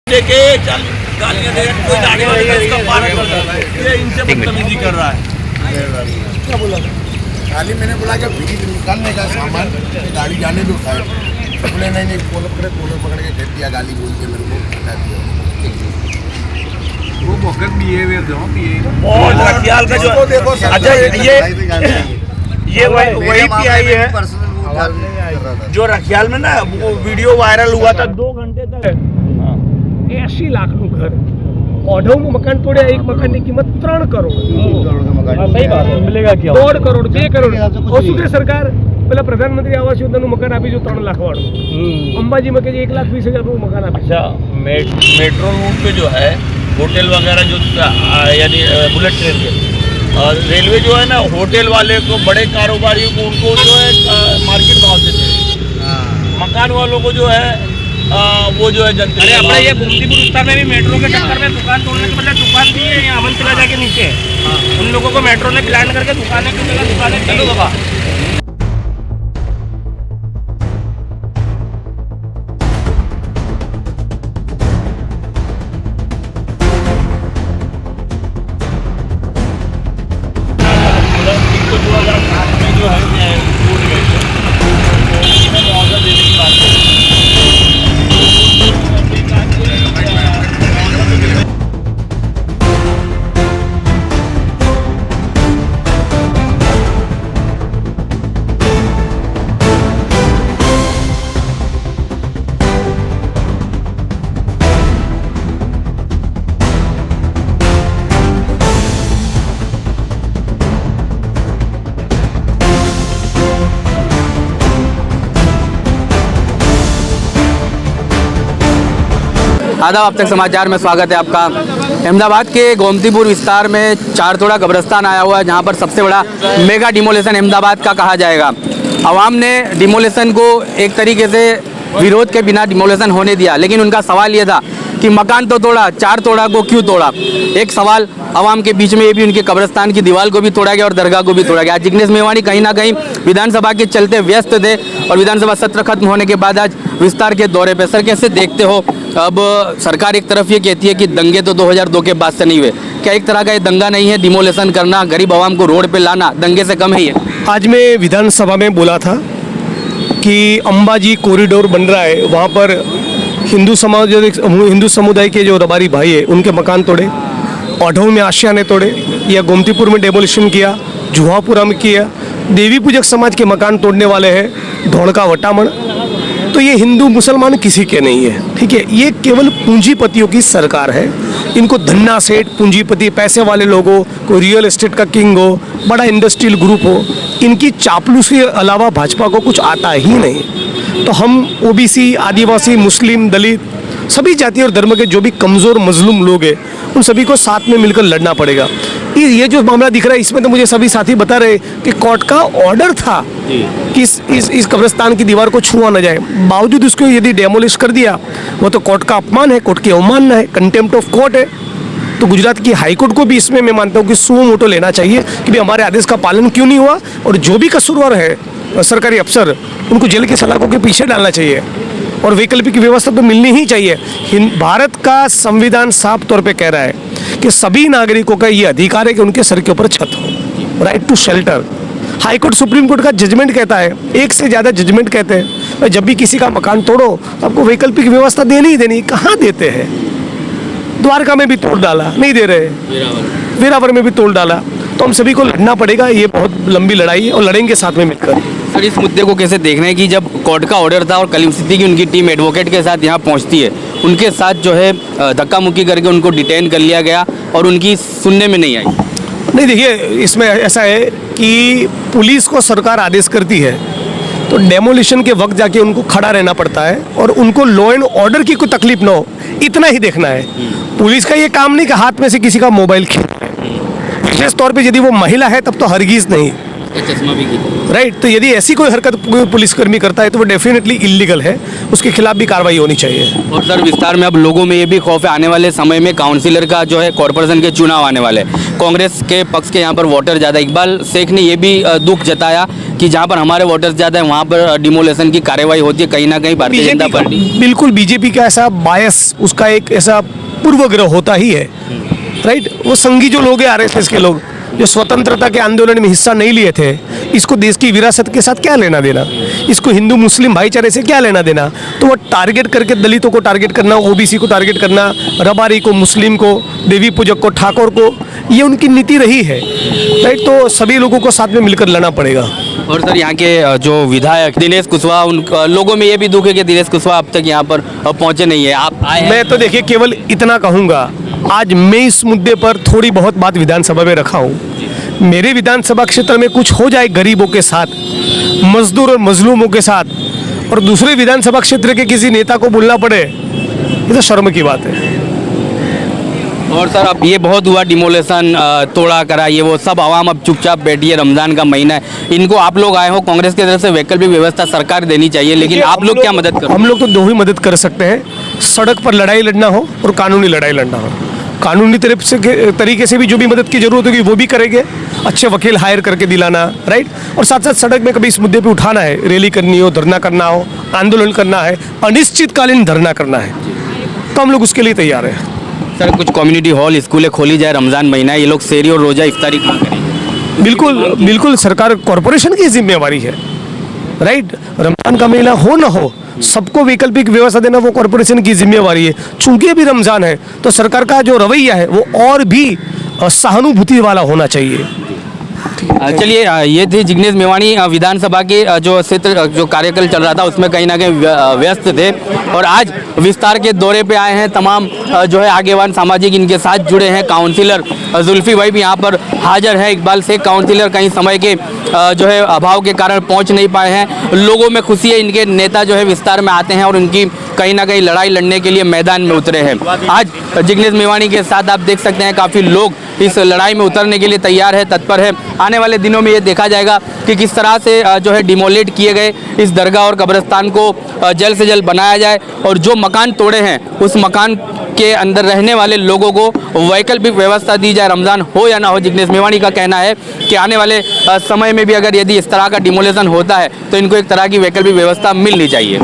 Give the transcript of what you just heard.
देके चल गालियां दे, कोई गाड़ी वाले का इसका पार कर रहा है, ये इनसे बदतमीजी कर रहा है। क्या बोला? गाली मैंने बोला कि भीड़ निकालने का सामान गाड़ी जाने दो साहब। बोले नहीं पोलो पकड़ के फेंक दिया, गाली बोल के मेरे को हटा दिया। वो बहुत बिहेवियर दो बहुत रखियाल का जो देखो अच्छा ये वही पीआई है जो रखियाल में ना वो वीडियो वायरल हुआ था 2 घंटे तक। 80 લાખનું ઘર ઓઢવનું મકાન તોડ્યા, એક મકાનની કિંમત 3 કરોડ। सही बात है, मिलेगा क्या? 1.5 કરોડ 2 કરોડ ઓસુકે સરકાર પેલા પ્રધાનમંત્રી આવાસ યોજનાનું મકાન આપી જો 3 લાખ વાળું, અંબાજીમાં કે 1,20,000 મકાન આપી। अच्छा मेट्रो रूट पे जो है होटल वगैरह जो यानी बुलेट ट्रेन के और रेलवे जो है ना होटल वाले को बड़े कारोबारियों को उनको जो है मार्केट भाव देते हैं, मकान वालों को जो है वो जो है जनता। अरे अपने ये गोमतीपुर विस्तार में भी मेट्रो के चक्कर में दुकान तोड़ने के बदले दुकान दी है यहाँ अमन प्लाजा के नीचे। उन लोगों को मेट्रो ने प्लान करके दुकानें की जगह दुकानें चलो बाबा। जो है टूट गए थे तो उसमें मुआवजा देने की बात है। आदाब, अब तक समाचार में स्वागत है आपका। अहमदाबाद के गोमतीपुर विस्तार में 4 तोड़ा कब्रिस्तान आया हुआ है, जहां पर सबसे बड़ा मेगा डिमोलेशन अहमदाबाद का कहा जाएगा। आवाम ने डिमोलेशन को एक तरीके से विरोध के बिना डिमोलेशन होने दिया, लेकिन उनका सवाल ये था कि मकान तो तोड़ा, 4 तोड़ा को क्यों तोड़ा। एक सवाल आवाम के बीच में ये भी उनके कब्रिस्तान की दीवार को भी तोड़ा गया और दरगाह को भी तोड़ा गया। जिग्नेश मेवानी कहीं ना कहीं विधानसभा के चलते व्यस्त थे और विधानसभा सत्र खत्म होने के बाद आज विस्तार के दौरे पे। सर, कैसे देखते हो? अब सरकार एक तरफ ये कहती है कि दंगे तो 2002 के बाद से नहीं हुए, क्या एक तरह का ये दंगा नहीं है? डिमोलेशन करना, गरीब आवाम को रोड पे लाना दंगे से कम है ये? आज मैं विधानसभा में बोला था कि अंबाजी कॉरिडोर बन रहा है, वहाँ पर हिंदू समुदाय के जो रबारी भाई है उनके मकान तोड़े, ओढ़व में आशियाने तोड़े, या गोमतीपुर में डेमोलिशन किया, जुहापुरा में किया, देवी पूजक समाज के मकान तोड़ने वाले हैं धोड़का वटामण। तो ये हिंदू मुसलमान किसी के नहीं है, ठीक है। ये केवल पूंजीपतियों की सरकार है। इनको धन्ना सेठ पूंजीपति पैसे वाले लोगों को, रियल एस्टेट का किंग हो, बड़ा इंडस्ट्रियल ग्रुप हो, इनकी चापलूसी के अलावा भाजपा को कुछ आता ही नहीं। तो हम ओबीसी, आदिवासी, मुस्लिम, दलित, सभी जाति और धर्म के जो भी कमज़ोर मजलूम लोग हैं उन सभी को साथ में मिलकर लड़ना पड़ेगा। ये जो मामला दिख रहा है इसमें तो मुझे सभी साथी बता रहे कि कोर्ट का ऑर्डर था कि इस कब्रिस्तान की दीवार को छुआ न जाए, बावजूद उसको यदि डेमोलिश कर दिया वो तो कोर्ट का अपमान है, कोर्ट की अवमानना है, कंटेम्प्ट ऑफ कोर्ट है। तो गुजरात की हाईकोर्ट को भी इसमें मैं मानता हूँ कि सुओ मोटो लेना चाहिए कि भाई हमारे आदेश का पालन क्यों नहीं हुआ, और जो भी कसूरवार है सरकारी अफसर उनको जेल के सलाखों के पीछे डालना चाहिए और वैकल्पिक व्यवस्था तो मिलनी ही चाहिए। भारत का संविधान साफ तौर पे कह रहा है कि सभी नागरिकों का ये अधिकार है कि उनके सर के ऊपर छत हो, right to shelter. High court, supreme court का जजमेंट कहता है, एक से ज़्यादा जजमेंट कहते हैं जब भी किसी का मकान तोड़ो तो आपको वैकल्पिक व्यवस्था देनी ही देनी। कहाँ देते हैं? द्वारका में भी तोड़ डाला, नहीं दे रहे, वेरावर में भी तोड़ डाला। तो हम सभी को लड़ना पड़ेगा, ये बहुत लंबी लड़ाई है और लड़ेंगे साथ में मिलकर। सर, इस मुद्दे को कैसे देख रहे हैं कि जब कोर्ट का ऑर्डर था और कलीम सिद्दीकी की उनकी टीम एडवोकेट के साथ यहाँ पहुँचती है, उनके साथ जो है धक्का मुक्की करके उनको डिटेन कर लिया गया और उनकी सुनने में नहीं आई? नहीं, देखिए इसमें ऐसा है कि पुलिस को सरकार आदेश करती है तो डेमोलिशन के वक्त जाके उनको खड़ा रहना पड़ता है और उनको लॉ एंड ऑर्डर की कोई तकलीफ ना हो, इतना ही देखना है। पुलिस का ये काम नहीं कि हाथ में से किसी का मोबाइल खींचना है। विशेष तौर पे यदि वो महिला है तब तो हरगिज नहीं। चश्मा भी की। राइट। तो यदि ऐसी कोई हरकत कोई पुलिसकर्मी करता है तो वो डेफिनेटली इलीगल है, उसके खिलाफ भी कार्रवाई होनी चाहिए। और सर विस्तार में अब लोगों में ये भी खौफ है, आने वाले समय में काउंसिलर का जो है कॉरपोरेशन के चुनाव आने वाले हैं। कांग्रेस के पक्ष के यहाँ पर वोटर ज़्यादा, इकबाल शेख ने ये भी दुख जताया कि जहाँ पर हमारे वोटर्स ज़्यादा है वहाँ पर डिमोलेशन की कार्रवाई होती है, कहीं ना कहीं भारतीय जनता पार्टी। बिल्कुल बीजेपी का ऐसा बायस, उसका एक ऐसा पूर्वग्रह होता ही है। राइट। वो संघी जो लोग हैं आरएसएस के लोग जो स्वतंत्रता के आंदोलन में हिस्सा नहीं लिए थे, इसको देश की विरासत के साथ क्या लेना देना, इसको हिंदू मुस्लिम भाईचारे से क्या लेना देना। तो वो टारगेट करके दलितों को टारगेट करना, ओबीसी को टारगेट करना, रबारी को, मुस्लिम को, देवी पूजक को, ठाकुर को, ये उनकी नीति रही है। राइट। तो सभी लोगों को साथ में मिलकर लड़ना पड़ेगा। और सर यहाँ के जो विधायक दिनेश कुशवाहा, उन लोगों में ये भी दुख है कि दिनेश कुशवाहा अब तक यहाँ पर पहुँचे नहीं है। आप आए हैं? मैं तो देखिए केवल इतना कहूँगा, आज मैं इस मुद्दे पर थोड़ी बहुत बात विधानसभा में रखा हूँ। मेरे विधानसभा क्षेत्र में कुछ हो जाए गरीबों के साथ, मजदूर और मजलूमों के साथ, और दूसरे विधानसभा क्षेत्र के किसी नेता को बोलना पड़े, ये तो शर्म की बात है। और सर अब ये बहुत हुआ डिमोलेशन, तोड़ा करा, ये वो सब आवाम अब चुपचाप बैठी है, रमज़ान का महीना है, इनको आप लोग आए हो कांग्रेस की तरफ से वैकल्पिक व्यवस्था सरकार देनी चाहिए, लेकिन आप लोग क्या मदद करो? हम लोग तो दो ही मदद कर सकते हैं, सड़क पर लड़ाई लड़ना हो और कानूनी लड़ाई लड़ना हो। कानूनी तरफ से तरीके से भी जो भी मदद की जरूरत होगी वो भी करेंगे, अच्छे वकील हायर करके दिलाना। राइट। और साथ साथ सड़क में कभी इस मुद्दे पे उठाना है, रैली करनी हो, धरना करना हो, आंदोलन करना है, अनिश्चितकालीन धरना करना है, तो हम लोग उसके लिए तैयार हैं। सर कुछ कम्युनिटी हॉल, स्कूलें खोली जाए, रमज़ान महीना है, ये लोग सेरी और रोज़ा इफ्तारी कहाँ करेंगे? बिल्कुल सरकार कॉरपोरेशन की जिम्मेवारी है। राइट। रमजान का महीना हो ना हो, सबको वैकल्पिक व्यवस्था देना वो कॉरपोरेशन की जिम्मेवारी है। चूंकि अभी रमजान है तो सरकार का जो रवैया है वो और भी सहानुभूति वाला होना चाहिए। चलिए ये थे जिग्नेश मेवाणी विधानसभा के जो क्षेत्र जो कार्यक्रम चल रहा था उसमें कहीं ना कहीं व्यस्त थे, और आज विस्तार के दौरे पे आए हैं तमाम जो है आगेवान सामाजिक इनके साथ जुड़े हैं। काउंसिलर जुल्फी भाई भी यहाँ पर हाजिर है। इकबाल शेख काउंसिलर कहीं समय के जो है अभाव के कारण पहुँच नहीं पाए हैं। लोगों में खुशी है, इनके नेता जो है विस्तार में आते हैं और उनकी कहीं ना कहीं लड़ाई लड़ने के लिए मैदान में उतरे हैं। आज जिग्नेश मेवाणी के साथ आप देख सकते हैं काफ़ी लोग इस लड़ाई में उतरने के लिए तैयार है, तत्पर है। आने वाले दिनों में ये देखा जाएगा कि किस तरह से जो है डिमोलेट किए गए इस दरगाह और कब्रिस्तान को जल्द से जल्द बनाया जाए, और जो मकान तोड़े हैं उस मकान के अंदर रहने वाले लोगों को वैकल्पिक व्यवस्था दी जाए, रमज़ान हो या ना हो। जिग्नेश मेवाणी का कहना है कि आने वाले समय में भी अगर यदि इस तरह का डिमोलेशन होता है तो इनको एक तरह की वैकल्पिक व्यवस्था मिलनी चाहिए।